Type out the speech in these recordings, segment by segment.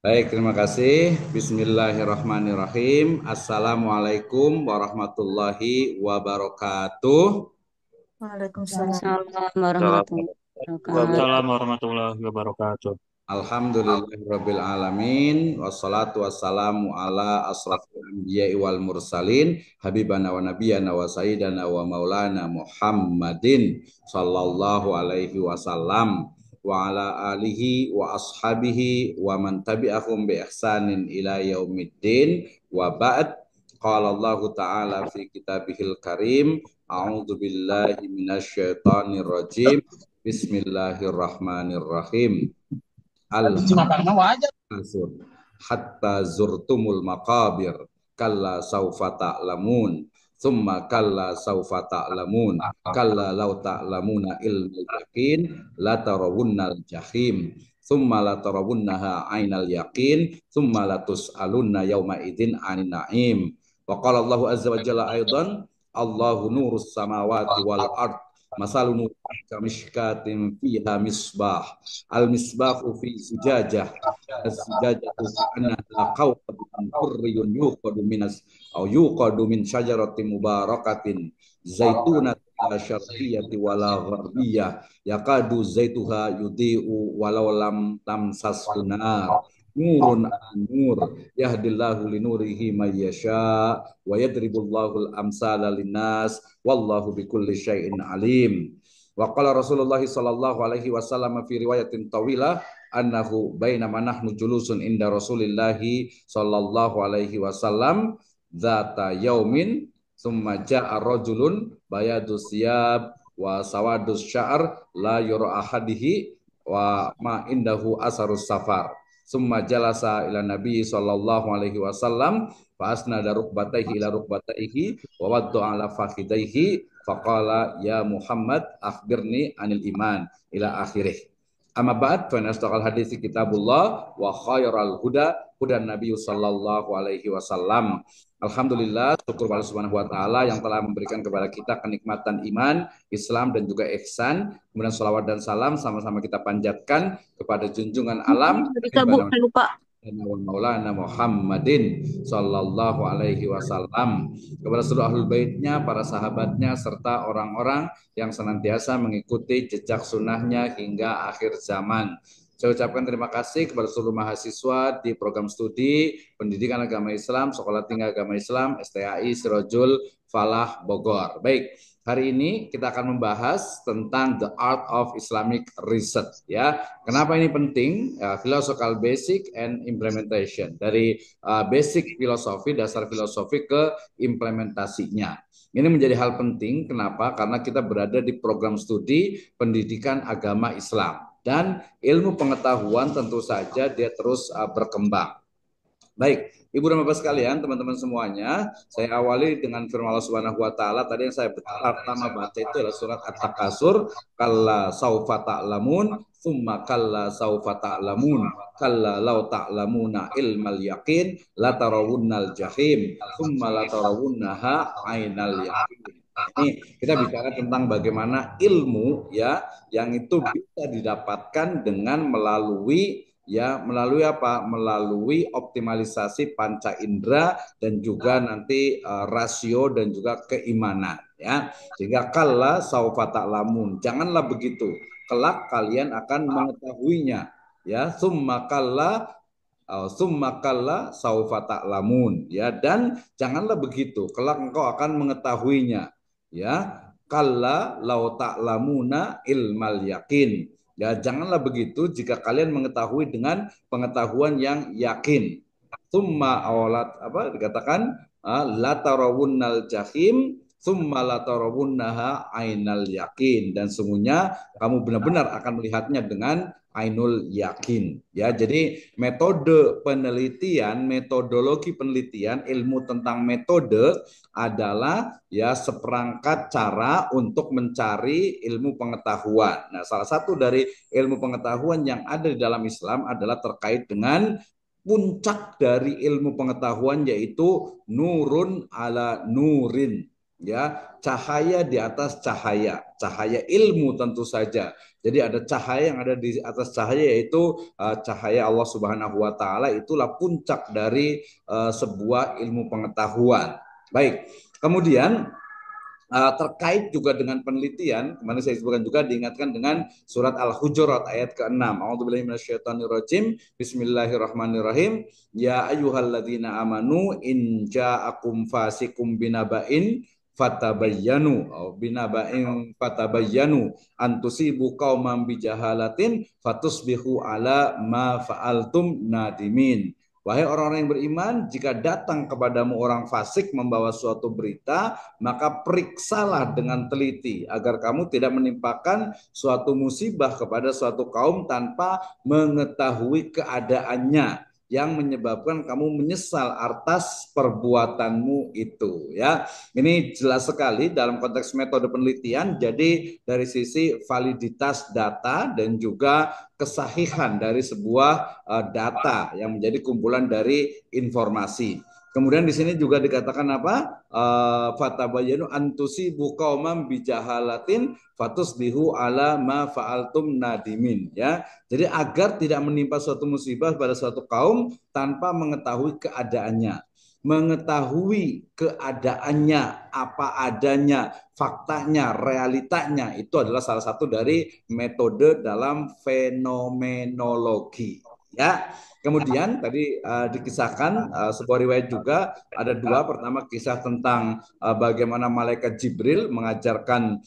Baik, terima kasih. Bismillahirrahmanirrahim. Assalamualaikum warahmatullahi wabarakatuh. Waalaikumsalam. Assalamualaikum warahmatullahi Wabarakatuh. wabarakatuh. Waalaikumsalam warahmatullahi wabarakatuh. Alhamdulillahirabbil alamin wassalatu wassalamu ala asrafil anbiya'i wal mursalin habibana wa nabiyyana wa sayyidana wa maulana Muhammadin sallallahu alaihi wasallam wa ala alihi wa ashabihi wa man tabi'ahum bi ihsanin ila yaumiddin wa ba'd. Qala Allah ta'ala fi kitabihil karim, a'udzu billahi minasyaitonir rajim. Bismillahirrahmanirrahim. Alhamdulillah hatta zurtumul maqabir kalla saufa ta'lamun thumma kalla saufa ta'lamun kalla law ta'lamuna ilmal yaqin la tarawunnal jahim thumma la tarawunnaha ainal yaqin thumma la tus'alunna yawma idzin 'anin na'im. Wa qala Allahu azza wa jalla aidan, Allahu nurus samawati wal ard masalun kamishkatin fiha misbah al misbahu fi zujajah as-zujajatu ka'annaha kawkabun durriyun yuqadu minas au yuqadu min syajaratin mubarakatin zaitunatin la syarqiyyati wala gharbiyah yakadu zaituha yudhi'u walau lam tamsashu nar nurun an-nur yahdillahu linurihi may yasha wa yadribullahu al-amsala linnas wallahu bikulli syai'in alim. Wa qala Rasulullah sallallahu alaihi wasallam fi riwayatin tawilah annahu bainama nahnu julusun inda Rasulillahi sallallahu alaihi wasallam dzata yaumin summa jaa rajulun bayadus siyab wa sawadus sya'r la yura ahadihi wa ma indahu asarus safar summa jalasa ila nabi sallallahu alaihi wasallam fa asnada rukbatayhi ila rukbatayhi wa wadda ala fakhidayhi faqala ya Muhammad akhbirni anil iman ila akhirih. Amma ba'd fa inastaqal hadits kitabullah wa khairal huda hudan Nabi sallallahu alaihi wasallam. Alhamdulillah, syukur kepada Subhanahu wa taala yang telah memberikan kepada kita kenikmatan iman, Islam dan juga ihsan. Kemudian salawat dan salam sama-sama kita panjatkan kepada junjungan alam Kita Bu, saya lupa. Maulana Muhammadin sallallahu alaihi wasallam, kepada seluruh ahlul baitnya, para sahabatnya, serta orang-orang yang senantiasa mengikuti jejak sunnahnya hingga akhir zaman. Saya ucapkan terima kasih kepada seluruh mahasiswa di program studi Pendidikan Agama Islam, Sekolah Tinggi Agama Islam, STAI Sirojul Falah Bogor. Baik, hari ini kita akan membahas tentang the art of Islamic research, ya. Kenapa ini penting? Philosophical basic and implementation. Dari basic filosofi, dasar filosofi ke implementasinya. Ini menjadi hal penting. Kenapa? Karena kita berada di program studi Pendidikan Agama Islam. Dan ilmu pengetahuan tentu saja dia terus berkembang. Baik, Ibu dan Bapak sekalian, teman-teman semuanya, saya awali dengan firman Allah Subhanahu wa taala. Tadi yang saya pertama baca itu adalah surat At-Takasur, kalla saufa ta'lamun, summa kalla saufa ta'lamun, kalla law ta'lamuna ilmal yaqin, la tarawunnal jahim, summa la tarawunnaha ainal yaqin. Ini kita bicara tentang bagaimana ilmu, ya, yang itu bisa didapatkan dengan melalui apa? Melalui optimalisasi panca indera dan juga nanti rasio dan juga keimanan, ya. Sehingga kalla saufa ta'lamun, janganlah begitu, kelak kalian akan mengetahuinya, ya. Summa kalla saufa ta'lamun, ya, dan janganlah begitu, kelak engkau akan mengetahuinya, ya. Kalla lau ta'lamuna ilmal yakin. Ya, janganlah begitu jika kalian mengetahui dengan pengetahuan yang yakin. Summa awalat apa dikatakan la tarawunnal jahim summa la tarawunnaha ainal yakin, dan sungguhnya kamu benar-benar akan melihatnya dengan ainul yakin, ya. Jadi metode penelitian, metodologi penelitian, ilmu tentang metode adalah, ya, seperangkat cara untuk mencari ilmu pengetahuan. Nah, salah satu dari ilmu pengetahuan yang ada di dalam Islam adalah terkait dengan puncak dari ilmu pengetahuan, yaitu nurun ala nurin, ya, cahaya di atas cahaya, cahaya ilmu tentu saja. Jadi ada cahaya yang ada di atas cahaya, yaitu cahaya Allah Subhanahu wa taala, itulah puncak dari sebuah ilmu pengetahuan. Baik. Kemudian terkait juga dengan penelitian, kemarin saya sebutkan juga, diingatkan dengan surat Al-Hujurat ayat ke-6. A'udzubillahi minasyaitonirrajim. Bismillahirrahmanirrahim. Ya ayyuhalladzina amanu in ja'akum fasikum binaba'in fatabayyanu antusibu qauman bijahalatin fatusbihu ala ma fa'altum nadimin. Wahai orang-orang yang beriman, jika datang kepadamu orang fasik membawa suatu berita, maka periksalah dengan teliti agar kamu tidak menimpakan suatu musibah kepada suatu kaum tanpa mengetahui keadaannya, yang menyebabkan kamu menyesal atas perbuatanmu itu. Ya, ini jelas sekali dalam konteks metode penelitian. Jadi dari sisi validitas data dan juga kesahihan dari sebuah data yang menjadi kumpulan dari informasi. Kemudian di sini juga dikatakan apa? Fatabayyanu antusibu qauman bijahalatin fatusbihu ala ma fa'altum nadimin, ya. Jadi agar tidak menimpa suatu musibah pada suatu kaum tanpa mengetahui keadaannya. Mengetahui keadaannya, apa adanya, faktanya, realitanya, itu adalah salah satu dari metode dalam fenomenologi. Ya, kemudian tadi dikisahkan sebuah riwayat juga ada dua. Pertama kisah tentang bagaimana malaikat Jibril mengajarkan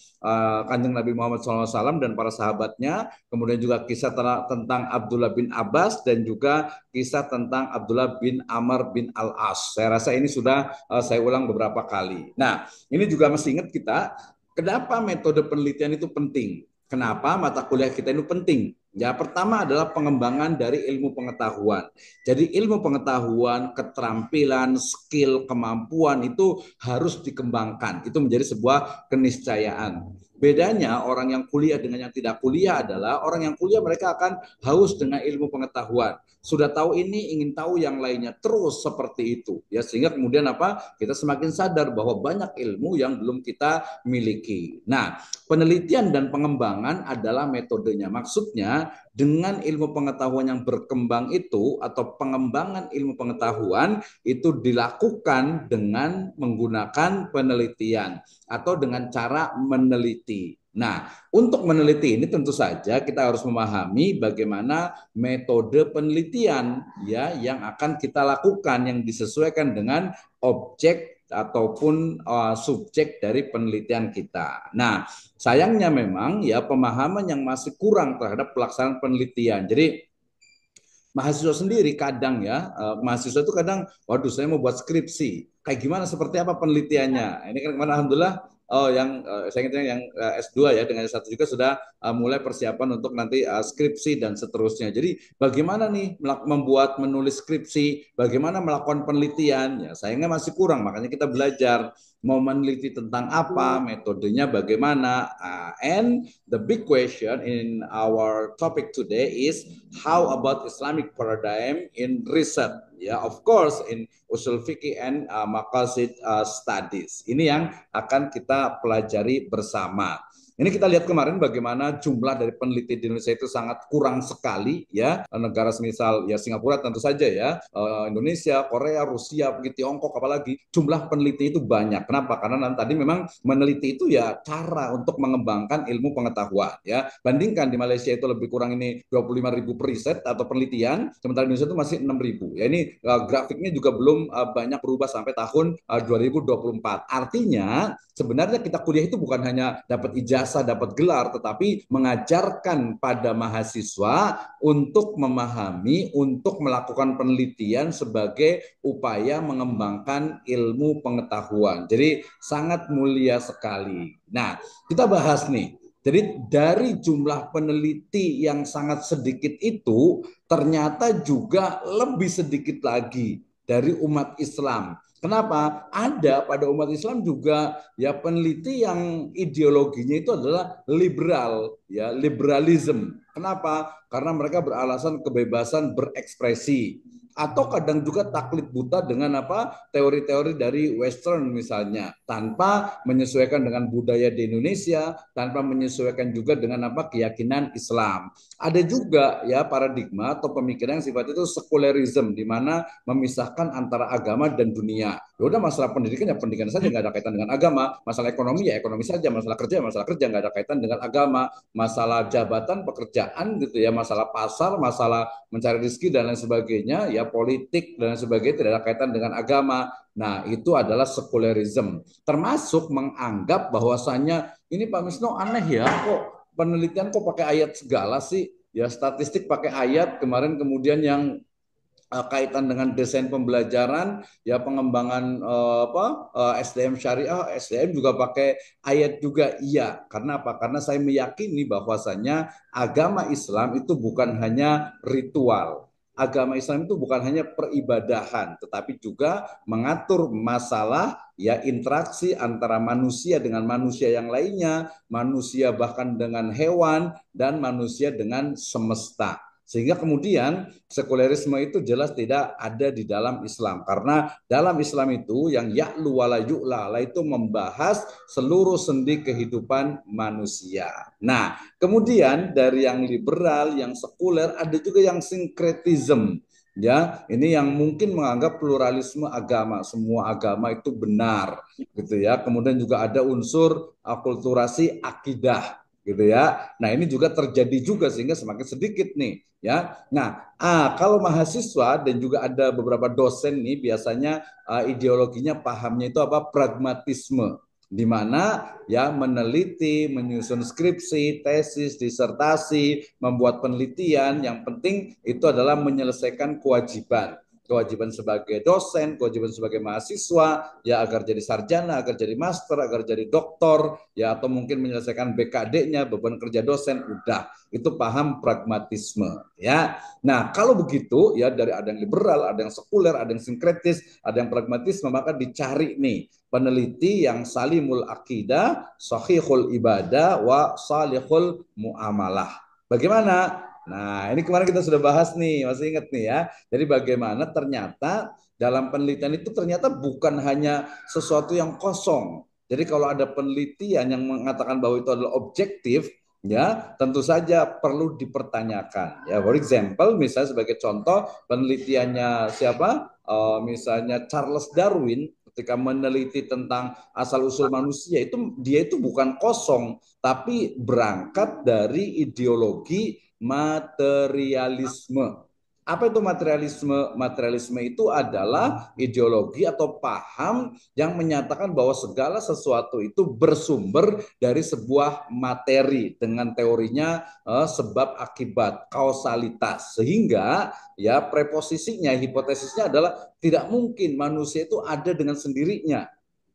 Kanjeng Nabi Muhammad SAW dan para sahabatnya. Kemudian juga kisah tentang Abdullah bin Abbas dan juga kisah tentang Abdullah bin Amr bin Al-As. Saya rasa ini sudah saya ulang beberapa kali. Nah, ini juga mesti ingat kita, kenapa metode penelitian itu penting? Kenapa mata kuliah kita itu penting? Ya, pertama adalah pengembangan dari ilmu pengetahuan. Jadi ilmu pengetahuan, keterampilan, skill, kemampuan itu harus dikembangkan. Itu menjadi sebuah keniscayaan. Bedanya orang yang kuliah dengan yang tidak kuliah adalah orang yang kuliah mereka akan haus dengan ilmu pengetahuan. Sudah tahu ini, ingin tahu yang lainnya, terus seperti itu. Ya, sehingga kemudian apa? Kita semakin sadar bahwa banyak ilmu yang belum kita miliki. Nah, penelitian dan pengembangan adalah metodenya. Maksudnya dengan ilmu pengetahuan yang berkembang itu atau pengembangan ilmu pengetahuan itu dilakukan dengan menggunakan penelitian atau dengan cara meneliti. Nah, untuk meneliti ini tentu saja kita harus memahami bagaimana metode penelitian ya yang akan kita lakukan, yang disesuaikan dengan objek ataupun subjek dari penelitian kita. Nah, sayangnya memang ya pemahaman yang masih kurang terhadap pelaksanaan penelitian. Jadi mahasiswa sendiri kadang ya, mahasiswa itu kadang, waduh saya mau buat skripsi, kayak gimana, seperti apa penelitiannya. Ini kan kemarin alhamdulillah yang saya ingat yang S2 ya dengan S1 juga sudah mulai persiapan untuk nanti skripsi dan seterusnya. Jadi bagaimana nih menulis skripsi, bagaimana melakukan penelitian, ya sayangnya masih kurang, makanya kita belajar mau meneliti tentang apa, metodenya bagaimana. And the big question in our topic today is how about Islamic paradigm in research? Ya, of course in usul fikih and maqasid studies. Ini yang akan kita pelajari bersama. Ini kita lihat kemarin bagaimana jumlah dari peneliti di Indonesia itu sangat kurang sekali ya. Negara semisal ya Singapura tentu saja ya, Indonesia, Korea, Rusia, Tiongkok apalagi jumlah peneliti itu banyak. Kenapa? Karena tadi memang meneliti itu ya cara untuk mengembangkan ilmu pengetahuan ya. Bandingkan di Malaysia itu lebih kurang ini 25.000 periset atau penelitian, sementara Indonesia itu masih 6.000. Ya ini grafiknya juga belum banyak berubah sampai tahun 2024. Artinya sebenarnya kita kuliah itu bukan hanya dapat ijazah, dapat gelar, tetapi mengajarkan pada mahasiswa untuk memahami, untuk melakukan penelitian sebagai upaya mengembangkan ilmu pengetahuan. Jadi sangat mulia sekali. Nah, kita bahas nih. Jadi dari jumlah peneliti yang sangat sedikit itu, ternyata juga lebih sedikit lagi dari umat Islam. Kenapa? Ada pada umat Islam juga ya peneliti yang ideologinya itu adalah liberal, ya liberalism. Kenapa? Karena mereka beralasan kebebasan berekspresi. Atau kadang juga taklid buta dengan apa, teori-teori dari Western misalnya, tanpa menyesuaikan dengan budaya di Indonesia, tanpa menyesuaikan juga dengan apa, keyakinan Islam. Ada juga ya paradigma atau pemikiran yang sifat itu sekulerisme, di mana memisahkan antara agama dan dunia. Ya udah, masalah pendidikan ya pendidikan saja, nggak ada kaitan dengan agama. Masalah ekonomi ya ekonomi saja, masalah kerja ya masalah kerja, nggak ada kaitan dengan agama. Masalah jabatan pekerjaan gitu ya, masalah pasar, masalah mencari rezeki dan lain sebagainya, ya politik dan lain sebagainya tidak ada kaitan dengan agama. Nah, itu adalah sekulerisme. Termasuk menganggap bahwasannya ini Pak Misno aneh ya, kok penelitian kok pakai ayat segala sih? Ya statistik pakai ayat, kemarin kemudian yang kaitan dengan desain pembelajaran, ya pengembangan SDM syariah, SDM juga pakai ayat juga. Iya, karena apa? Karena saya meyakini bahwasannya agama Islam itu bukan hanya ritual. Agama Islam itu bukan hanya peribadahan, tetapi juga mengatur masalah ya interaksi antara manusia dengan manusia yang lainnya, manusia bahkan dengan hewan, dan manusia dengan semesta. Sehingga kemudian sekulerisme itu jelas tidak ada di dalam Islam. Karena dalam Islam itu yang ya'lu wala yu'la itu membahas seluruh sendi kehidupan manusia. Nah, kemudian dari yang liberal, yang sekuler, ada juga yang sinkretisme. Ya, ini yang mungkin menganggap pluralisme agama, semua agama itu benar, gitu ya. Kemudian juga ada unsur akulturasi akidah, gitu ya. Nah, ini juga terjadi juga sehingga semakin sedikit nih, ya. Nah, kalau mahasiswa dan juga ada beberapa dosen nih biasanya ideologinya pahamnya itu apa? Pragmatisme, di mana ya meneliti, menyusun skripsi, tesis, disertasi, membuat penelitian, yang penting itu adalah menyelesaikan kewajiban. Kewajiban sebagai dosen, kewajiban sebagai mahasiswa, ya agar jadi sarjana, agar jadi master, agar jadi doktor, ya atau mungkin menyelesaikan BKD-nya, beban kerja dosen, udah. Itu paham pragmatisme, ya. Nah, kalau begitu ya dari ada yang liberal, ada yang sekuler, ada yang sinkretis, ada yang pragmatisme, maka dicari nih peneliti yang salimul akidah, sahihul ibadah, wa salihul muamalah. Bagaimana? Nah, ini kemarin kita sudah bahas nih, masih ingat nih ya. Jadi bagaimana ternyata dalam penelitian itu ternyata bukan hanya sesuatu yang kosong. Jadi kalau ada penelitian yang mengatakan bahwa itu adalah objektif, ya tentu saja perlu dipertanyakan. Ya, for example, misalnya sebagai contoh penelitiannya siapa? Misalnya Charles Darwin ketika meneliti tentang asal usul manusia itu dia itu bukan kosong, tapi berangkat dari ideologi materialisme. Apa itu materialisme? Materialisme itu adalah ideologi atau paham yang menyatakan bahwa segala sesuatu itu bersumber dari sebuah materi dengan teorinya sebab akibat, kausalitas. Sehingga ya preposisinya, hipotesisnya adalah tidak mungkin manusia itu ada dengan sendirinya.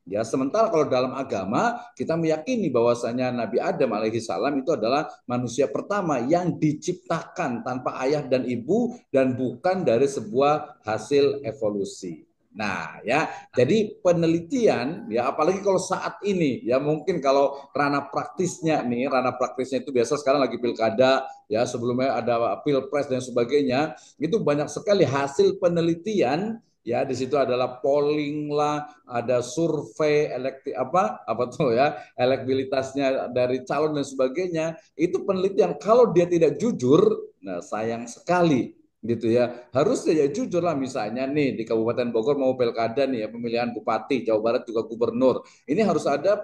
Ya, sementara kalau dalam agama kita meyakini bahwasanya Nabi Adam alaihi salam itu adalah manusia pertama yang diciptakan tanpa ayah dan ibu dan bukan dari sebuah hasil evolusi. Nah, ya, jadi penelitian ya apalagi kalau saat ini ya mungkin kalau ranah praktisnya nih, ranah praktisnya itu biasa sekarang lagi pilkada ya, sebelumnya ada pilpres dan sebagainya, itu banyak sekali hasil penelitian. Ya, di situ adalah polling lah, ada survei apa tuh ya, elektabilitasnya dari calon dan sebagainya. Itu penelitian. Kalau dia tidak jujur, nah sayang sekali gitu ya. Harusnya ya jujur lah, misalnya nih di Kabupaten Bogor mau pilkada nih ya, pemilihan bupati, Jawa Barat juga gubernur. Ini harus ada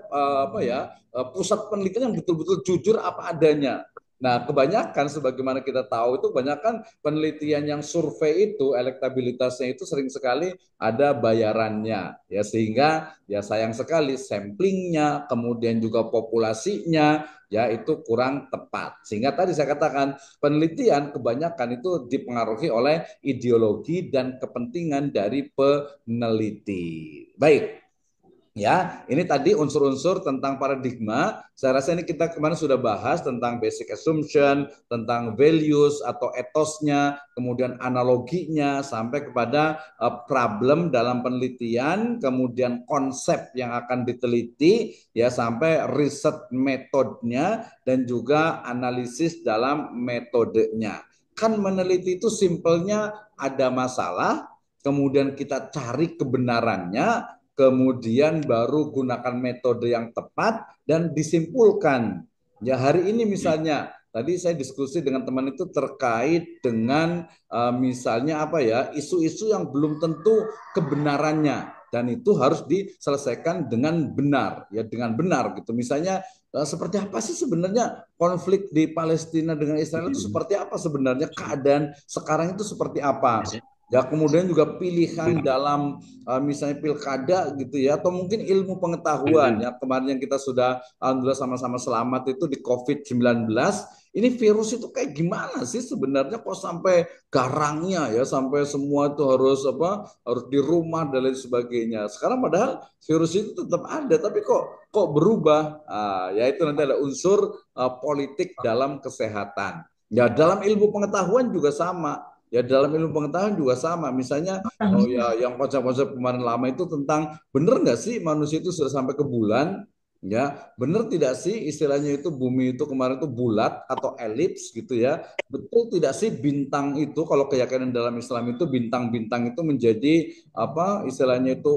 pusat penelitian yang betul-betul jujur apa adanya. Nah, kebanyakan sebagaimana kita tahu itu kebanyakan penelitian yang survei itu elektabilitasnya itu sering sekali ada bayarannya ya, sehingga ya sayang sekali samplingnya kemudian juga populasinya ya itu kurang tepat, sehingga tadi saya katakan penelitian kebanyakan itu dipengaruhi oleh ideologi dan kepentingan dari peneliti. Baik, Ya, ini tadi unsur-unsur tentang paradigma. Saya rasa ini kita kemarin sudah bahas tentang basic assumption, tentang values atau etosnya, kemudian analoginya, sampai kepada problem dalam penelitian, kemudian konsep yang akan diteliti, ya sampai riset metodenya, dan juga analisis dalam metodenya. Kan meneliti itu simpelnya ada masalah, kemudian kita cari kebenarannya, kemudian baru gunakan metode yang tepat dan disimpulkan. Ya hari ini misalnya tadi saya diskusi dengan teman itu terkait dengan misalnya apa ya, isu-isu yang belum tentu kebenarannya, dan itu harus diselesaikan dengan benar, ya dengan benar gitu. Misalnya seperti apa sih sebenarnya konflik di Palestina dengan Israel itu, seperti apa sebenarnya keadaan sekarang itu seperti apa. Ya kemudian juga pilihan dalam misalnya pilkada gitu ya, atau mungkin ilmu pengetahuan ya, kemarin yang kita sudah alhamdulillah sama-sama selamat itu di COVID-19. Ini virus itu kayak gimana sih sebenarnya, kok sampai garangnya ya, sampai semua itu harus apa, harus di rumah dan lain sebagainya. Sekarang padahal virus itu tetap ada, tapi kok berubah. Ya itu nanti ada unsur politik dalam kesehatan. Ya dalam ilmu pengetahuan juga sama. Ya dalam ilmu pengetahuan juga sama. Misalnya, oh ya, yang konsep-konsep kemarin lama itu tentang benar nggak sih manusia itu sudah sampai ke bulan? Ya, benar tidak sih istilahnya itu bumi itu kemarin itu bulat atau elips gitu ya? Betul tidak sih bintang itu, kalau keyakinan dalam Islam itu bintang-bintang itu menjadi apa istilahnya itu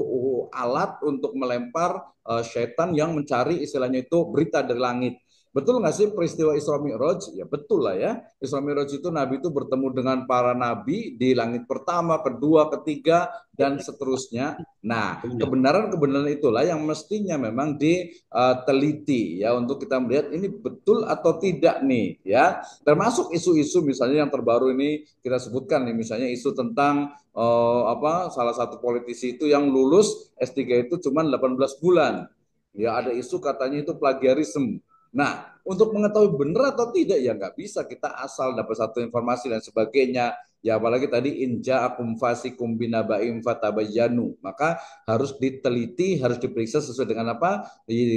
alat untuk melempar syaitan yang mencari istilahnya itu berita dari langit. Betul nggak sih peristiwa Isra Mi'raj? Ya betul lah ya. Isra Mi'raj itu Nabi itu bertemu dengan para nabi di langit pertama, kedua, ketiga, dan seterusnya. Nah, kebenaran-kebenaran itulah yang mestinya memang diteliti ya, untuk kita melihat ini betul atau tidak nih ya. Termasuk isu-isu misalnya yang terbaru ini kita sebutkan nih, misalnya isu tentang apa, salah satu politisi itu yang lulus S3 itu cuma 18 bulan. Ya ada isu katanya itu plagiarisme. Nah, untuk mengetahui benar atau tidak ya nggak bisa kita asal dapat satu informasi dan sebagainya. Ya apalagi tadi inja akum fasikum binabaim fatabayyanu. Maka harus diteliti, harus diperiksa sesuai dengan apa?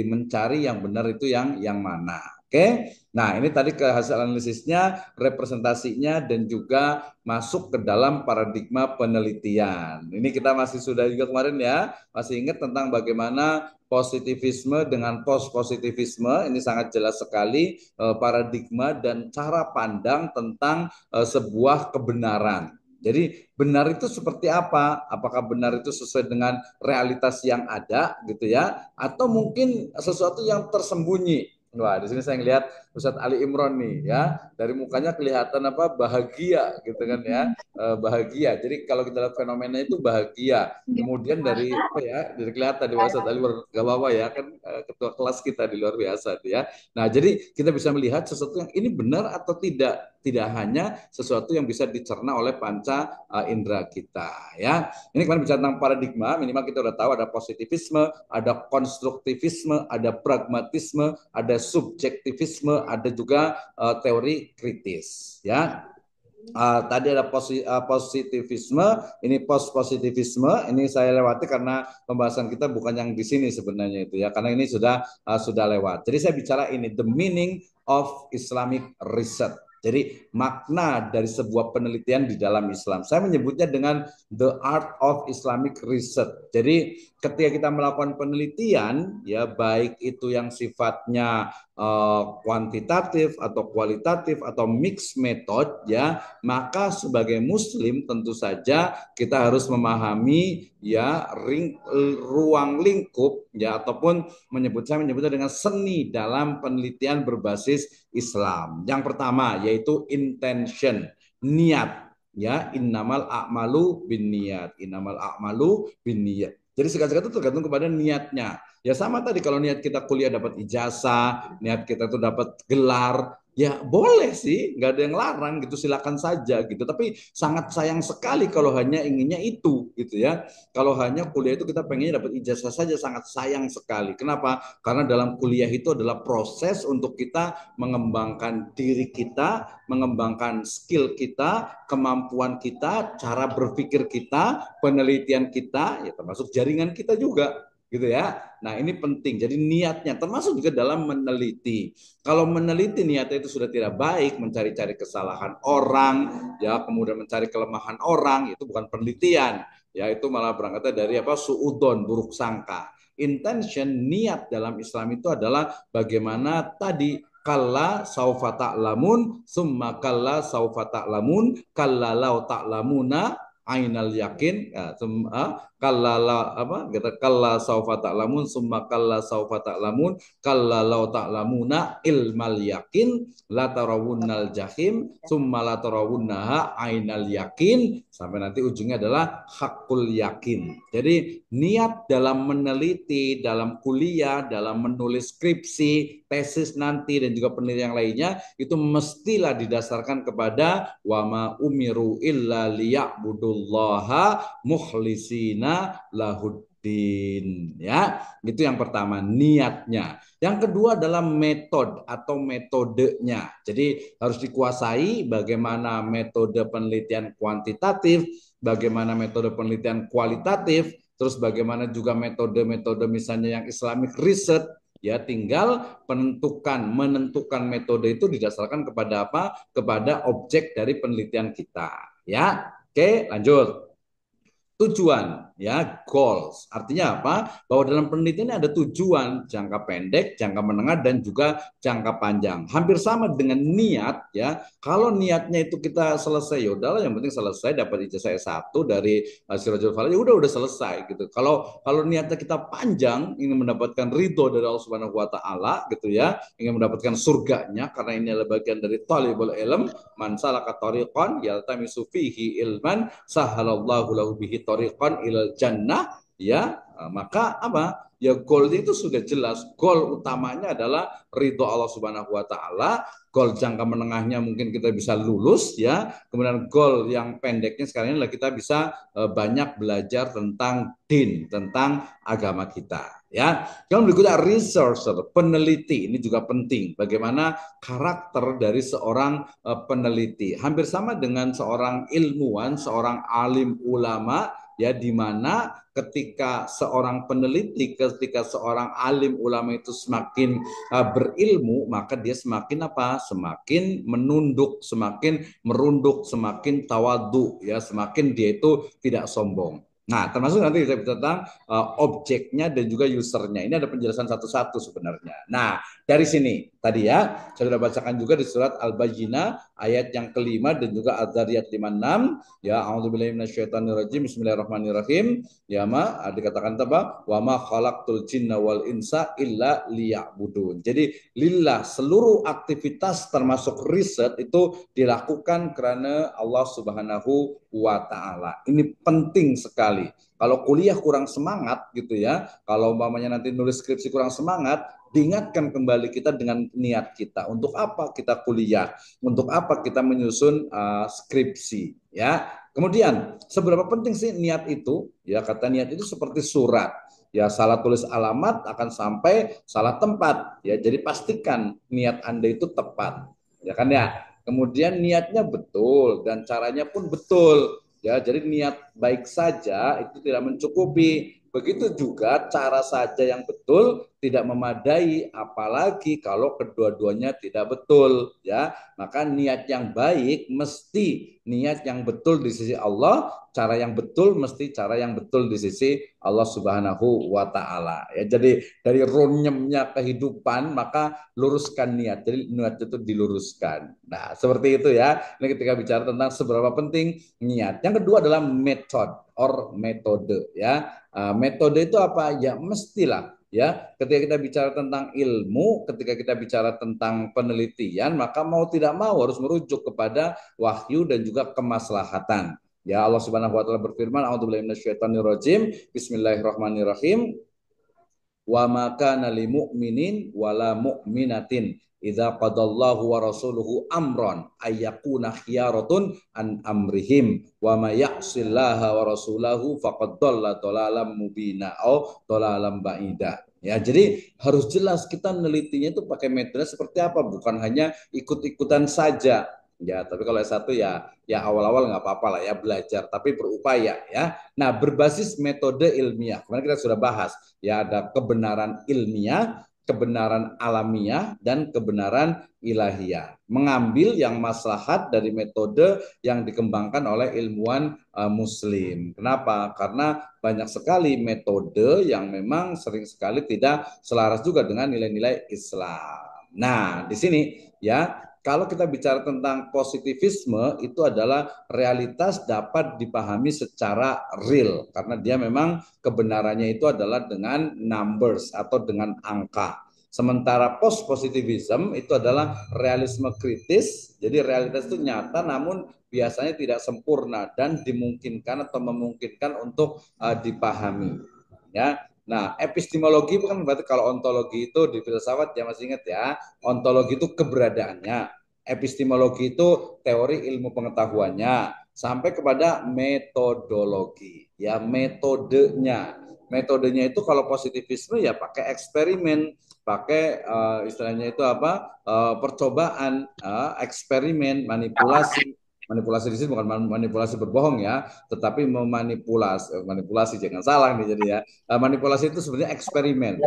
Mencari yang benar itu yang mana. Oke. Nah, ini tadi ke hasil analisisnya, representasinya, dan juga masuk ke dalam paradigma penelitian. Ini kita masih sudah juga kemarin ya, masih ingat tentang bagaimana positivisme dengan post-positivisme, ini sangat jelas sekali paradigma dan cara pandang tentang sebuah kebenaran. Jadi benar itu seperti apa? Apakah benar itu sesuai dengan realitas yang ada gitu ya, atau mungkin sesuatu yang tersembunyi? Wah, di sini saya ngelihat Ustadz Ali Imron nih ya, dari mukanya kelihatan apa, bahagia gitu kan ya, bahagia. Jadi kalau kita lihat fenomena itu bahagia. Kemudian dari apa ya, dari kelihatan di Ustadz Ali gak apa-apa ya kan, ketua kelas kita di luar biasa ya. Nah jadi kita bisa melihat sesuatu yang ini benar atau tidak, tidak hanya sesuatu yang bisa dicerna oleh panca indera kita ya. Ini kemarin bicara tentang paradigma, minimal kita udah tahu ada positivisme, ada konstruktivisme, ada pragmatisme, ada subjektivisme, ada juga teori kritis ya. Tadi ada positivisme, ini post positivisme, ini saya lewati karena pembahasan kita bukan yang di sini sebenarnya itu ya, karena ini sudah lewat. Jadi saya bicara ini the meaning of Islamic research. Jadi makna dari sebuah penelitian di dalam Islam. Saya menyebutnya dengan the art of Islamic research. Jadi ketika kita melakukan penelitian ya, baik itu yang sifatnya kuantitatif atau kualitatif atau mix method ya, maka sebagai muslim tentu saja kita harus memahami ya ruang lingkup ya, ataupun saya menyebutnya dengan seni dalam penelitian berbasis Islam. Yang pertama yaitu intention, niat ya, innamal a'malu binniyat, innamal a'malu binniyat. Jadi segala itu tergantung kepada niatnya. Ya sama tadi, kalau niat kita kuliah dapat ijazah, niat kita tuh dapat gelar, ya boleh sih, nggak ada yang larang gitu, silakan saja gitu. Tapi sangat sayang sekali kalau hanya inginnya itu gitu ya. Kalau hanya kuliah itu kita pengennya dapat ijazah saja, sangat sayang sekali. Kenapa? Karena dalam kuliah itu adalah proses untuk kita mengembangkan diri kita, mengembangkan skill kita, kemampuan kita, cara berpikir kita, penelitian kita, ya termasuk jaringan kita juga gitu ya. Nah, ini penting. Jadi niatnya termasuk juga dalam meneliti. Kalau meneliti niatnya itu sudah tidak baik, mencari-cari kesalahan orang, ya, kemudian mencari kelemahan orang, itu bukan penelitian. Ya, itu malah berangkatnya dari apa? Suudon, buruk sangka. Intention, niat dalam Islam itu adalah bagaimana tadi kalla saufa ta'lamun summa kalla saufa ta'lamun kalla lau ta'lamuna ainal yakin ya, kalla apa kata kalla saufa ta'lamun summa kalla saufa ta'lamun kalla lau ta'lamuna ilmal yakin la tarawunnal jahim summa la tarawunnaha ainal yakin sampai nanti ujungnya adalah hakul yakin. Jadi niat dalam meneliti, dalam kuliah, dalam menulis skripsi, tesis nanti dan juga penelitian yang lainnya itu mestilah didasarkan kepada wama umiru illa liya'budullaha mukhlisina lahuddin, ya. Itu yang pertama, niatnya. Yang kedua adalah metodenya. Jadi harus dikuasai bagaimana metode penelitian kuantitatif, bagaimana metode penelitian kualitatif, terus bagaimana juga metode-metode misalnya yang Islamic research. Ya, tinggal menentukan metode itu didasarkan kepada apa? Kepada objek dari penelitian kita. Ya, oke, lanjut. Tujuan, ya, goals. Artinya apa? Bahwa dalam penelitian ada tujuan jangka pendek, jangka menengah, dan juga jangka panjang. Hampir sama dengan niat, ya. Kalau niatnya itu kita selesai, ya udahlah, yang penting selesai dapat ijazah S1 dari Sirajul Falah, ya udah selesai gitu. Kalau niatnya kita panjang, ingin mendapatkan ridho dari Allah Subhanahu wa taala gitu ya, ingin mendapatkan surganya karena ini adalah bagian dari talibul ilm, man salaka tariqan yaltamisu fihi ilman sahalallahu lahu bihi tariqan ilal jannah, ya, maka apa? Ya, goal itu sudah jelas. Goal utamanya adalah ridho Allah Subhanahu wa taala. Goal jangka menengahnya mungkin kita bisa lulus, ya. Kemudian goal yang pendeknya sekarang ini adalah kita bisa banyak belajar tentang din, tentang agama kita, ya. Kemudian berikutnya researcher, peneliti. Ini juga penting. Bagaimana karakter dari seorang peneliti. Hampir sama dengan seorang ilmuwan, seorang alim ulama, ya, di mana ketika seorang peneliti, ketika seorang alim ulama itu semakin berilmu, maka dia semakin apa? Semakin menunduk, semakin merunduk, semakin tawadu, ya, semakin dia itu tidak sombong. Nah, termasuk nanti kita bicara tentang objeknya dan juga usernya. Ini ada penjelasan satu-satu sebenarnya. Nah, dari sini tadi ya, saya sudah bacakan juga di surat Al-Bayyinah ayat yang kelima dan juga Az-Zariyat 56. Ya, a'udzubillahi minasyaitonirrajim. Bismillahirrahmanirrahim. Ya, dikatakan apa? Wa ma khalaqtul jinna wal insa illa liya'budun. Jadi lillah, seluruh aktivitas termasuk riset itu dilakukan karena Allah Subhanahu wa taala. Ini penting sekali. Kalau kuliah kurang semangat gitu ya, kalau umpamanya nanti nulis skripsi kurang semangat, diingatkan kembali kita dengan niat kita. Untuk apa kita kuliah? Untuk apa kita menyusun skripsi? Ya. Kemudian, seberapa penting sih niat itu? Ya, kata niat itu seperti surat. Ya, salah tulis alamat akan sampai salah tempat. Ya, jadi pastikan niat Anda itu tepat. Ya kan ya? Kemudian niatnya betul dan caranya pun betul. Ya, jadi niat baik saja itu tidak mencukupi. Begitu juga cara saja yang betul tidak memadai, apalagi kalau kedua-duanya tidak betul, ya. Maka niat yang baik mesti niat yang betul di sisi Allah, cara yang betul mesti cara yang betul di sisi Allah Subhanahu wa taala. Ya, jadi dari runyemnya kehidupan maka luruskan niat. Jadi niat itu diluruskan. Nah, seperti itu ya. Ini ketika bicara tentang seberapa penting niat. Yang kedua adalah metode, ya. Metode itu apa? Ya mestilah, ya, ketika kita bicara tentang ilmu, ketika kita bicara tentang penelitian, maka mau tidak mau harus merujuk kepada wahyu dan juga kemaslahatan. Ya, Allah Subhanahu wa taala berfirman, a'udzubillahi minasyaitonirrajim, bismillahirrahmanirrahim. Wa ma kana lil mu'minin wala mu'minatin idza qadallahu wa rasuluhu amran ayyakuna khiyaratun an amrihim wa may ya'sillaha wa rasulahu faqad dhalla dhalalan mubina au dhalalan ba'ida. Ya, jadi harus jelas kita nelitinya itu pakai metode seperti apa, bukan hanya ikut-ikutan saja. Ya, tapi kalau S1 ya awal-awal nggak apa-apa lah ya belajar, tapi berupaya ya. Nah, berbasis metode ilmiah. Kemarin kita sudah bahas ya ada kebenaran ilmiah, kebenaran alamiah, dan kebenaran ilahiyah. Mengambil yang maslahat dari metode yang dikembangkan oleh ilmuwan Muslim. Kenapa? Karena banyak sekali metode yang memang sering sekali tidak selaras juga dengan nilai-nilai Islam. Nah, di sini ya kalau kita bicara tentang positivisme, itu adalah realitas dapat dipahami secara real, karena dia memang kebenarannya itu adalah dengan numbers atau dengan angka. Sementara post positivism itu adalah realisme kritis, jadi realitas itu nyata namun biasanya tidak sempurna dan dimungkinkan atau memungkinkan untuk dipahami. Ya, nah, epistemologi bukan berarti kalau ontologi itu di filsafat ya masih ingat ya, ontologi itu keberadaannya, epistemologi itu teori ilmu pengetahuannya, sampai kepada metodologi, ya metodenya. Metodenya itu kalau positivisme ya pakai eksperimen, pakai istilahnya itu apa? Percobaan, eksperimen, manipulasi. Manipulasi di sini bukan manipulasi berbohong ya, tetapi manipulasi jangan salah nih jadi ya. Manipulasi itu sebenarnya eksperimen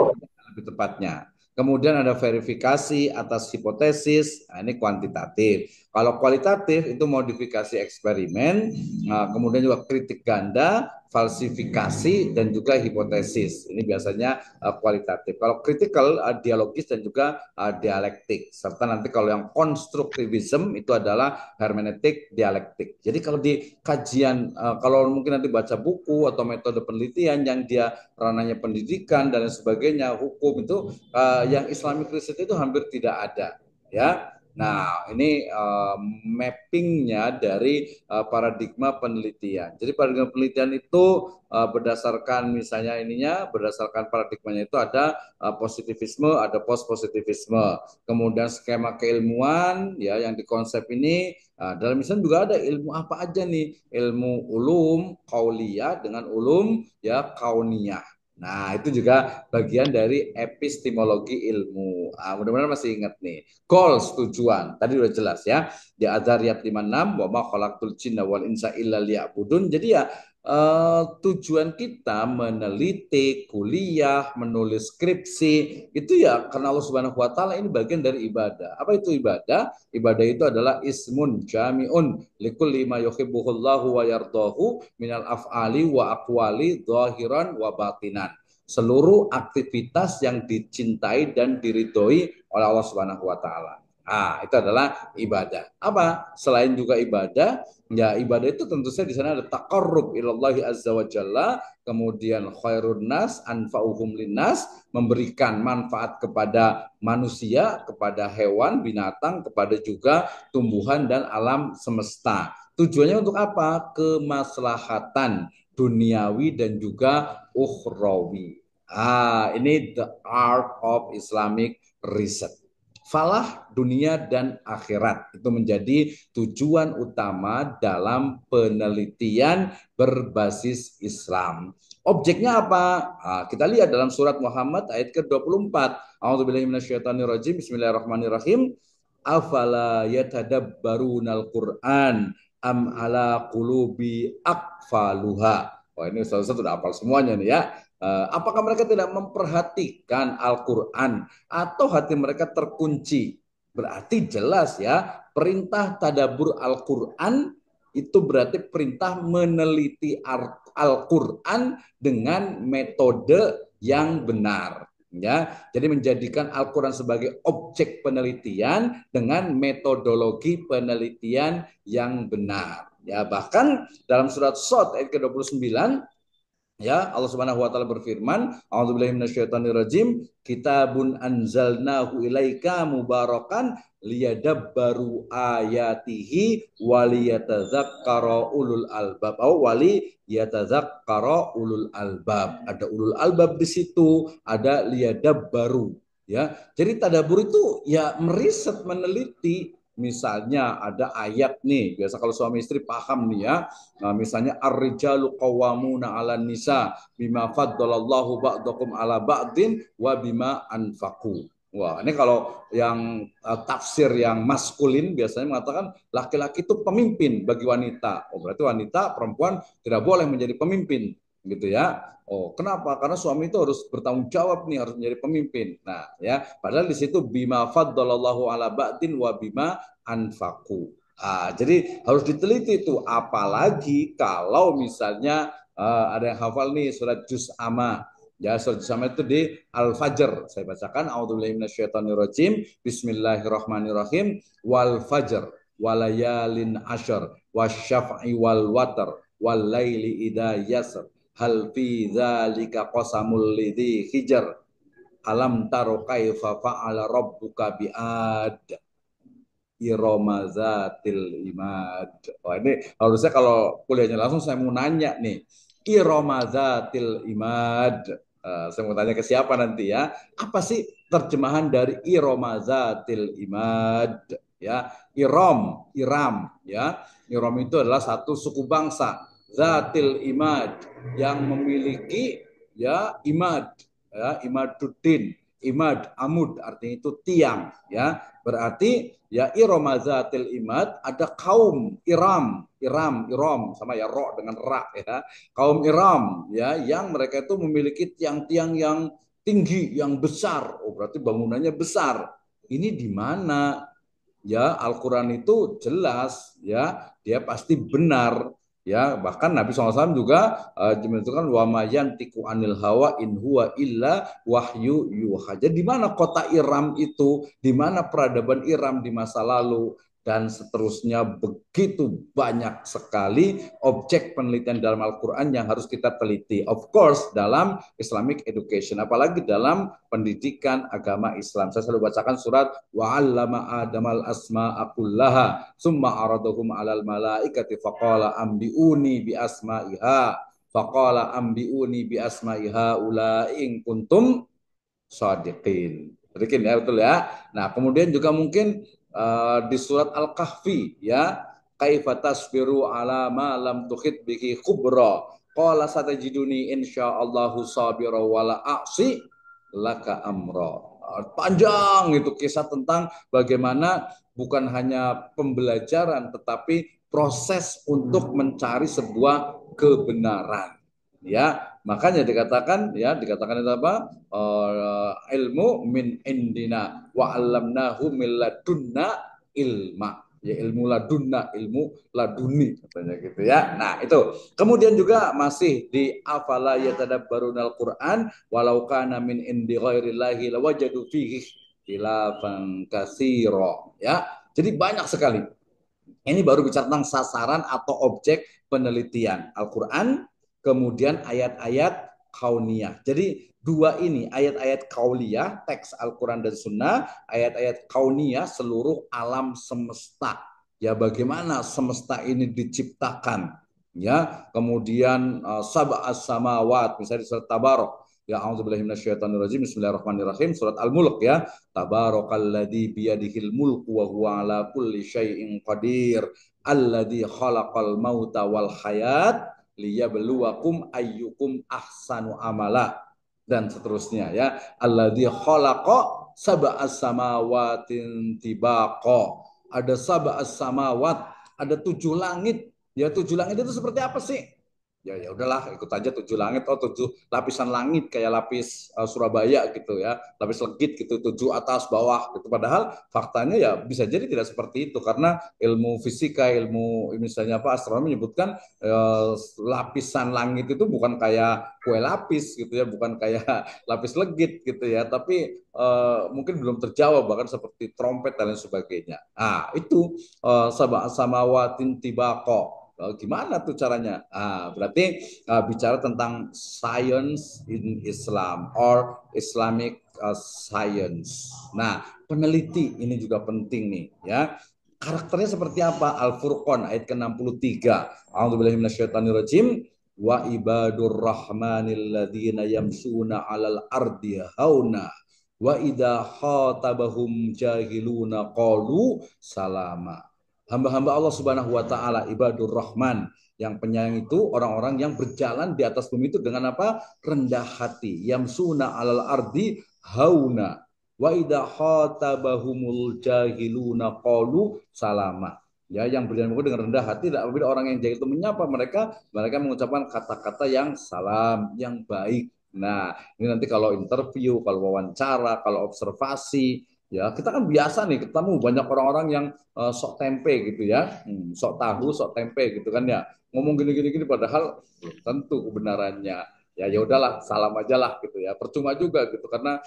lebih tepatnya. Kemudian ada verifikasi atas hipotesis, nah ini kuantitatif. Kalau kualitatif itu modifikasi eksperimen, nah, kemudian juga kritik ganda, falsifikasi, dan juga hipotesis. Ini biasanya kualitatif. Kalau kritikal, dialogis dan juga dialektik. Serta nanti kalau yang konstruktivism itu adalah hermeneutik dialektik. Jadi kalau di kajian, kalau mungkin nanti baca buku atau metode penelitian yang dia ranahnya pendidikan dan sebagainya, hukum itu yang Islamic research itu hampir tidak ada ya. Nah, ini mappingnya dari paradigma penelitian. Jadi paradigma penelitian itu berdasarkan misalnya berdasarkan paradigmanya itu ada positivisme, ada post positivisme. Kemudian skema keilmuan ya yang dikonsep ini dalam Islam juga ada ilmu apa aja nih? Ilmu ulum qauliyah dengan ulum ya kauniyah. Nah, itu juga bagian dari epistemologi ilmu. Mudah-mudahan masih ingat nih. Goals, tujuan. Tadi udah jelas ya. Di Adzariyat 56, wa ma khalaqtul jinna wal insa illa liya'budun. Jadi ya tujuan kita meneliti, kuliah, menulis skripsi, itu ya karena Allah Subhanahu wa taala ini bagian dari ibadah. Apa itu ibadah? Ibadah itu adalah ismun jami'un likulli ma yuhibbuhullahu wa yardahu minal af'ali wa aqwali zahiran wa batinan. Seluruh aktivitas yang dicintai dan diridhoi oleh Allah Subhanahu wa taala. Itu adalah ibadah. Apa? Selain juga ibadah, ya ibadah itu tentu saja di sana ada taqarrub ilallahi azza wa jalla, kemudian khairun nas anfa'uhum linnas, memberikan manfaat kepada manusia, kepada hewan, binatang, kepada juga tumbuhan dan alam semesta. Tujuannya untuk apa? Kemaslahatan duniawi dan juga ukhrawi. Ini the art of Islamic research. Falah dunia dan akhirat itu menjadi tujuan utama dalam penelitian berbasis Islam. Objeknya apa? Kita lihat dalam surat Muhammad ayat ke-24. A'udzubillahi minasyaitonirrajim. Bismillahirrahmanirrahim. Afala yatadabbarunal Qur'an am ala qulubi aqfaluha. Wah, ini Ustaz sudah hafal semuanya nih ya. Apakah mereka tidak memperhatikan Al-Quran atau hati mereka terkunci? Berarti jelas ya, perintah tadabur Al-Quran itu berarti perintah meneliti Al-Quran dengan metode yang benar. Ya, jadi menjadikan Al-Quran sebagai objek penelitian dengan metodologi penelitian yang benar. Ya, bahkan dalam surat Shad ayat ke-29 ya, Allah Subhanahu wa taala berfirman, A'udzubillahi minasyaitonirrajim, kitabun anzalnahu ilaika mubarakan liyadabbaru ayatihi waliyatadzakkara ulul albab. Waliyatadzakkara ulul albab. Ada ulul albab di situ, ada liyadabbaru ya. Jadi tadabbur itu ya meriset, meneliti. Misalnya ada ayat nih, biasa kalau suami istri paham nih ya. Nah, misalnya ar-rijalu qawwamuna 'alan nisa bima faddalallahu ba'dakum 'ala ba'din wa bima anfaqu. Wah, ini kalau yang tafsir yang maskulin biasanya mengatakan laki-laki itu pemimpin bagi wanita. Oh, berarti wanita, perempuan tidak boleh menjadi pemimpin, gitu ya. Oh, kenapa? Karena suami itu harus bertanggung jawab nih, harus menjadi pemimpin. Nah, ya, padahal di situ bima faddalallahu ala ba'din wa bima anfaku. Jadi harus diteliti itu, apalagi kalau misalnya ada yang hafal nih surat Juz Amma. Ya, surat sama itu di Al-Fajr. Saya bacakan, A'udzubillahi minasyaitonirrajim. Bismillahirrahmanirrahim. Wal fajr walayalin asyr wasyaf'i wal watar wal laili idza yasr hal fi dzalika qasamul lidzi hijr alam taro kaifa fa'ala rabbuka bi'ad iromazatil imad. Wah, ini harusnya kalau kuliahnya langsung saya mau nanya nih. Iromazatil imad. Saya mau tanya ke siapa nanti ya. Apa sih terjemahan dari iromazatil imad? Ya, Iram, ya. Iram itu adalah satu suku bangsa. Zatil imad yang memiliki ya imad, ya imaduddin, imad, amud artinya itu tiang, ya. Berarti ya iromazatil imad ada kaum Iram sama ya ro dengan ra ya. Kaum Iram ya yang mereka itu memiliki tiang-tiang yang tinggi, yang besar. Oh, berarti bangunannya besar. Ini di mana? Ya, Al-Qur'an itu jelas ya, dia pasti benar. Ya, bahkan Nabi SAW juga menentukan wa mayantiku anil hawa in huwa illa wahyu yuha. Jadi di mana kota Iram itu, di mana peradaban Iram di masa lalu, dan seterusnya begitu banyak sekali objek penelitian dalam Al-Quran yang harus kita teliti. Of course dalam Islamic education, apalagi dalam pendidikan agama Islam. Saya selalu bacakan surat wa'allama adamal asma'a kullaha summa aradahum alal malaikati faqala ambiuni bi asma'iha faqala ambiuni bi asma'iha ula in kuntum shadiqin. Berikin ya, betul ya. Nah, kemudian juga mungkin di surat Al-Kahfi ya, kaifa tasbiru ala ma lam tuhit bihi khubra qala satajiduni insyaallahu sabira wala a'si laka amra. Panjang itu kisah tentang bagaimana bukan hanya pembelajaran tetapi proses untuk mencari sebuah kebenaran. Ya, makanya dikatakan itu apa? Ilmu min indina wa 'allamnahu min ladunna ilma. Ya, ilmu ladunna, ilmu laduni katanya gitu ya. Nah, itu. Kemudian juga masih di afala yatadabbarunal Qur'an walau kana min indi ghairillahi lawajadu fihi khilafan katsira. Ya. Jadi banyak sekali. Ini baru bicara tentang sasaran atau objek penelitian Al-Quran, kemudian ayat-ayat kauniyah. Jadi dua ini, ayat-ayat kauliyah, teks Al-Quran dan Sunnah, ayat-ayat kauniyah, seluruh alam semesta. Ya, bagaimana semesta ini diciptakan. Ya, kemudian sab'as samawat, misalnya di surat Tabarok. Ya, a'udzubillahi minasyaitonirrajim. Bismillahirrahmanirrahim. Surat Al-Mulk ya. Tabarakalladzi biyadihil mulku wa huwa ala kulli syai'in qadir. Alladzi khalaqal mauta wal hayat liyabluwakum ayyukum ahsanu amala dan seterusnya ya. Alladzi khalaqa sab'as samawatin tibaqa. Ada sab'as samawat, ada 7 langit. Ya, 7 langit itu seperti apa sih? Ya udahlah ikut aja 7 langit, 7 lapisan langit kayak lapis Surabaya gitu ya, lapis legit gitu, 7 atas bawah gitu. Padahal faktanya ya bisa jadi tidak seperti itu karena ilmu fisika, ilmu misalnya apa astronomi menyebutkan lapisan langit itu bukan kayak kue lapis gitu ya, bukan kayak lapis legit gitu ya, tapi mungkin belum terjawab bahkan seperti trompet dan lain sebagainya. Itu sama samawatin tibako. Gimana tuh caranya? Berarti bicara tentang science in Islam or Islamic science. Nah, peneliti ini juga penting nih ya. Karakternya seperti apa? Al-Furqan ayat ke-63. A'udzubillahi minasyaitonirrajim. Wa ibadur rahmanil ladzina yamsuna 'alal ardi hauna wa idza khatabahum jahiluna qalu salama. Hamba-hamba Allah Subhanahu wa taala, ibadur rahman, yang penyayang itu orang-orang yang berjalan di atas bumi itu dengan apa? Rendah hati. Yamsuna alal ardi hauna. Wa idza khatabahumul jahiluna qalu salama. Ya, yang beriman dengan rendah hati, apabila orang yang jahil itu menyapa mereka, mereka mengucapkan kata-kata yang salam, yang baik. Nah, ini nanti kalau interview, kalau wawancara, kalau observasi, ya kita kan biasa nih ketemu banyak orang-orang yang sok tempe gitu ya, sok tahu, sok tempe gitu kan ya, ngomong gini-gini padahal belum tentu kebenarannya. Ya udahlah, salam aja lah gitu ya. Percuma juga gitu karena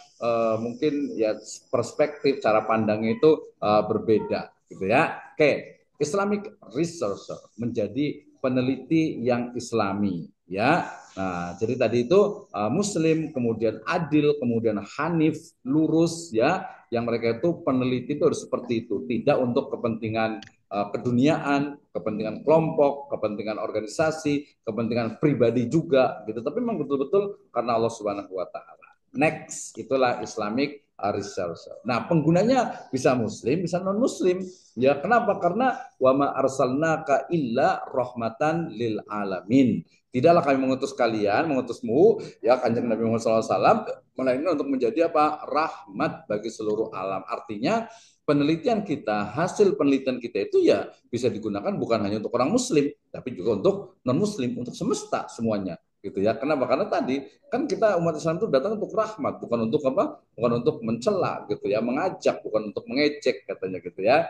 mungkin ya perspektif cara pandangnya itu berbeda gitu ya. Oke, Islamic researcher menjadi peneliti yang Islami ya. Nah, jadi tadi itu Muslim, kemudian adil, kemudian hanif, lurus ya. Yang mereka itu peneliti itu harus seperti itu, tidak untuk kepentingan keduniaan, kepentingan kelompok, kepentingan organisasi, kepentingan pribadi juga gitu. Tapi memang betul-betul karena Allah Subhanahu wa taala. Next, itulah Islamic researcher. Nah, penggunanya bisa muslim, bisa non muslim. Ya, kenapa? Karena wa ma arsalnaka illa rahmatan lil alamin. Tidaklah kami mengutus kalian, mengutusmu, ya Kanjeng Nabi Muhammad SAW, melainkan untuk menjadi apa? Rahmat bagi seluruh alam. Artinya penelitian kita, hasil penelitian kita itu ya bisa digunakan bukan hanya untuk orang muslim, tapi juga untuk non muslim, untuk semesta semuanya. Gitu ya. Kenapa? Karena tadi kan kita umat Islam itu datang untuk rahmat, bukan untuk apa? Bukan untuk mencela gitu ya, mengajak, bukan untuk mengejek katanya gitu ya.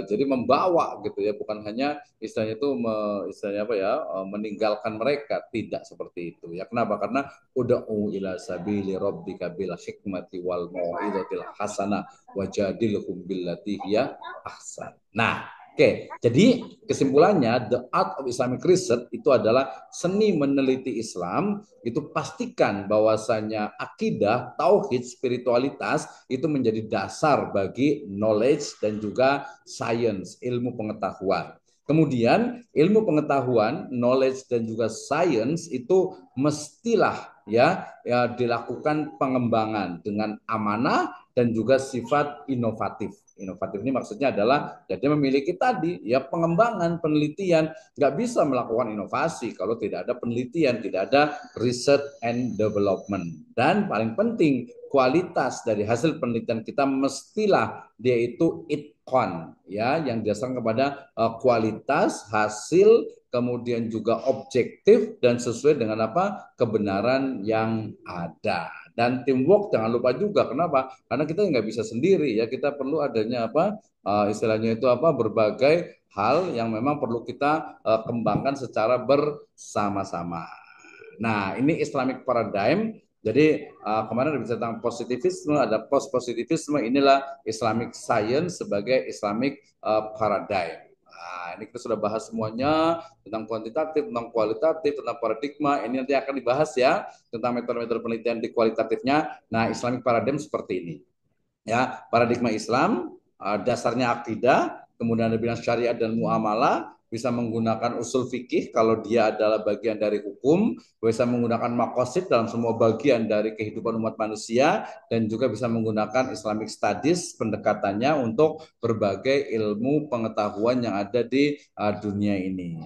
Jadi membawa gitu ya, bukan hanya istilahnya itu istilahnya apa ya, meninggalkan mereka, tidak seperti itu ya. Kenapa? Karena ud'u ila sabili rabbika bil hikmati wal mau'izatil hasanah wajadilhum billati hiya ahsan. Nah, oke, jadi kesimpulannya the art of Islamic research itu adalah seni meneliti Islam. Itu pastikan bahwasanya akidah, tauhid, spiritualitas itu menjadi dasar bagi knowledge dan juga science, ilmu pengetahuan. Kemudian ilmu pengetahuan, knowledge dan juga science itu mestilah ya dilakukan pengembangan dengan amanah dan juga sifat inovatif. Inovatif ini maksudnya adalah jadi memiliki tadi ya pengembangan penelitian. Nggak bisa melakukan inovasi kalau tidak ada penelitian, tidak ada research and development. Dan paling penting kualitas dari hasil penelitian kita mestilah dia itu itqan ya, yang didasarkan kepada kualitas hasil, kemudian juga objektif dan sesuai dengan apa kebenaran yang ada. Dan teamwork jangan lupa juga. Kenapa? Karena kita nggak bisa sendiri ya. Kita perlu adanya apa istilahnya itu apa berbagai hal yang memang perlu kita kembangkan secara bersama-sama. Nah, ini Islamic paradigm. Jadi kemarin ada bicara tentang positivisme, ada post positivisme. Inilah Islamic science sebagai Islamic paradigm. Nah, ini kita sudah bahas semuanya tentang kuantitatif, tentang kualitatif, tentang paradigma. Ini nanti akan dibahas ya tentang metode-metode penelitian di kualitatifnya. Nah, Islamic paradigm seperti ini. Ya, paradigma Islam dasarnya akidah, kemudian ada bilang syariat dan muamalah, bisa menggunakan usul fikih kalau dia adalah bagian dari hukum, bisa menggunakan makosid dalam semua bagian dari kehidupan umat manusia, dan juga bisa menggunakan Islamic Studies pendekatannya untuk berbagai ilmu pengetahuan yang ada di dunia ini.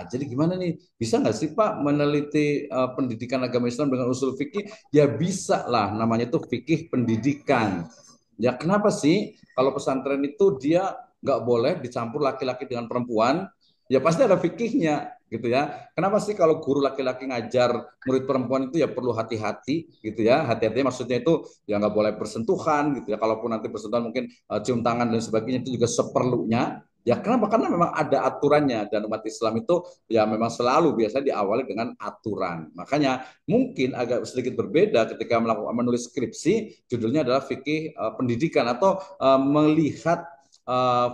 Jadi gimana nih? Bisa nggak sih Pak meneliti pendidikan agama Islam dengan usul fikih? Ya bisa lah, namanya itu fikih pendidikan. Ya kenapa sih kalau pesantren itu dia nggak boleh dicampur laki-laki dengan perempuan? Ya pasti ada fikihnya gitu ya. Kenapa sih kalau guru laki-laki ngajar murid perempuan itu ya perlu hati-hati gitu ya. Hati-hati maksudnya itu ya nggak boleh bersentuhan gitu ya. Kalaupun nanti bersentuhan mungkin cium tangan dan sebagainya itu juga seperlunya. Ya kenapa? Karena memang ada aturannya dan umat Islam itu ya memang selalu biasa diawali dengan aturan. Makanya mungkin agak sedikit berbeda ketika menulis skripsi, judulnya adalah fikih pendidikan atau melihat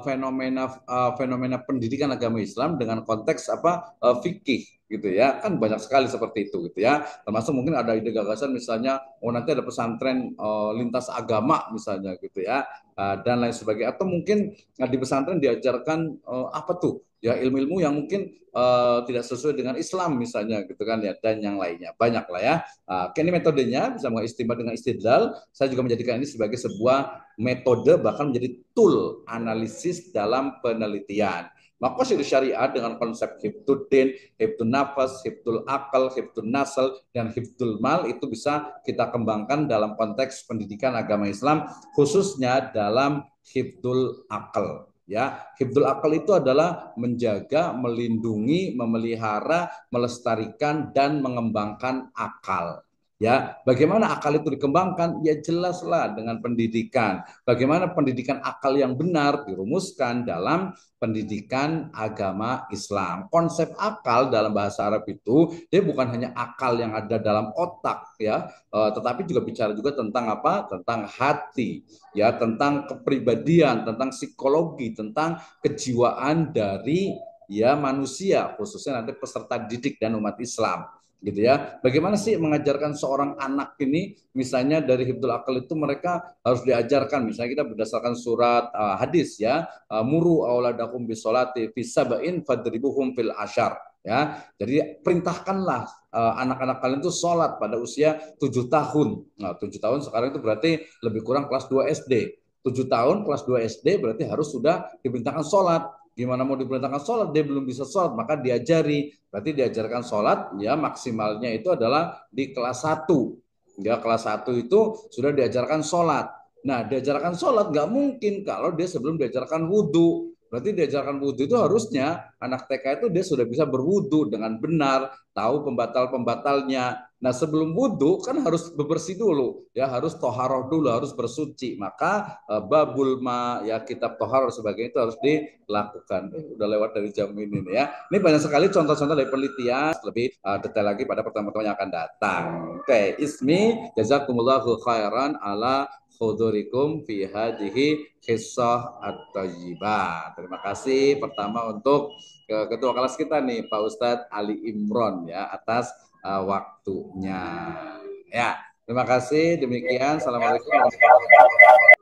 fenomena fenomena pendidikan agama Islam dengan konteks apa fikih gitu ya, kan banyak sekali seperti itu gitu ya, termasuk mungkin ada ide gagasan misalnya nanti ada pesantren lintas agama misalnya gitu ya, dan lain sebagainya, atau mungkin di pesantren diajarkan apa tuh ya ilmu-ilmu yang mungkin tidak sesuai dengan Islam misalnya gitu kan ya, dan yang lainnya banyak lah ya. Ini metodenya bisa mengistimbat dengan istidlal. Saya juga menjadikan ini sebagai sebuah metode bahkan menjadi tool analisis dalam penelitian. Maqasid syariah dengan konsep hifdzuddin, hifdzun nafas, hifdzul akal, hifdzun nasl, dan hifdzul mal itu bisa kita kembangkan dalam konteks pendidikan agama Islam, khususnya dalam hifdzul akal. Ya, hifdzul akal itu adalah menjaga, melindungi, memelihara, melestarikan, dan mengembangkan akal. Ya, bagaimana akal itu dikembangkan? Ya jelaslah dengan pendidikan. Bagaimana pendidikan akal yang benar dirumuskan dalam pendidikan agama Islam. Konsep akal dalam bahasa Arab itu dia bukan hanya akal yang ada dalam otak ya, tetapi juga bicara juga tentang apa? Tentang hati, ya, tentang kepribadian, tentang psikologi, tentang kejiwaan dari ya manusia, khususnya nanti peserta didik dan umat Islam gitu ya. Bagaimana sih mengajarkan seorang anak ini, misalnya dari hifdzul akal itu mereka harus diajarkan, misalnya kita berdasarkan surat hadis ya, muru auladakum bisolati fi sab'in fadribuhum fil asyar ya. Jadi perintahkanlah anak-anak kalian itu sholat pada usia 7 tahun. Nah, 7 tahun sekarang itu berarti lebih kurang kelas 2 SD. 7 tahun kelas 2 SD berarti harus sudah diperintahkan sholat. Gimana mau diperintahkan sholat, dia belum bisa sholat, maka diajari. Berarti diajarkan sholat, ya maksimalnya itu adalah di kelas 1. Ya, kelas 1 itu sudah diajarkan sholat. Nah, diajarkan sholat nggak mungkin kalau dia sebelum diajarkan wudhu. Berarti diajarkan wudhu itu harusnya anak TK itu dia sudah bisa berwudhu dengan benar, tahu pembatal-pembatalnya. Nah, sebelum wudhu kan harus bebersih dulu, ya harus toharoh dulu, harus bersuci. Maka babul ma, ya kitab toharoh sebagainya itu harus dilakukan. Udah lewat dari jam ini nih ya. Ini banyak sekali contoh-contoh dari penelitian, lebih detail lagi pada pertemuan-pertemuan yang akan datang. Oke, Ismi, jazakumullahu khairan ala khudurikum fi hadhihi kisah at-tayyibah. Terima kasih pertama untuk ketua kelas kita nih Pak Ustadz Ali Imron ya atas waktunya. Ya, terima kasih. Demikian. Assalamualaikum warahmatullahi wabarakatuh.